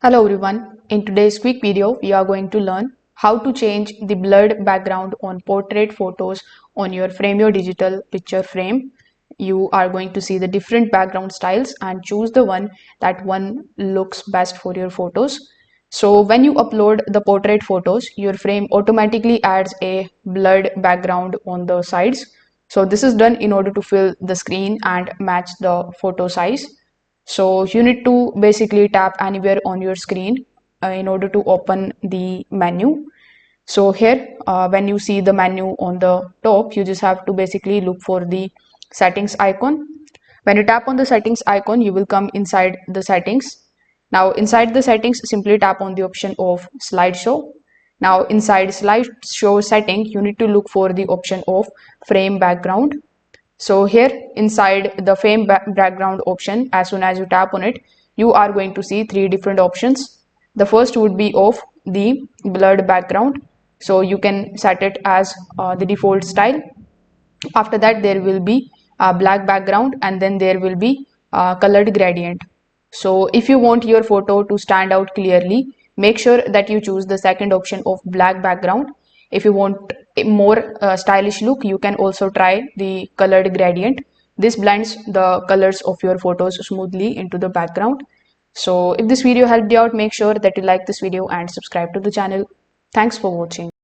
Hello everyone, in today's quick video we are going to learn how to change the blurred background on portrait photos on your Frameo Digital Picture Frame. You are going to see the different background styles and choose the one that one looks best for your photos. So when you upload the portrait photos, your frame automatically adds a blurred background on the sides. So this is done in order to fill the screen and match the photo size. So you need to basically tap anywhere on your screen in order to open the menu. So here, when you see the menu on the top, you just have to basically look for the settings icon. When you tap on the settings icon, you will come inside the settings. Now inside the settings, simply tap on the option of slideshow. Now inside slideshow setting, you need to look for the option of frame background. So here inside the frame background option, as soon as you tap on it, you are going to see three different options. The first would be of the blurred background. So you can set it as the default style. After that, there will be a black background and then there will be a colored gradient. So if you want your photo to stand out clearly, make sure that you choose the second option of black background. If you want a more stylish look, you can also try the colored gradient. This blends the colors of your photos smoothly into the background. So if this video helped you out, make sure that you like this video and subscribe to the channel. Thanks for watching.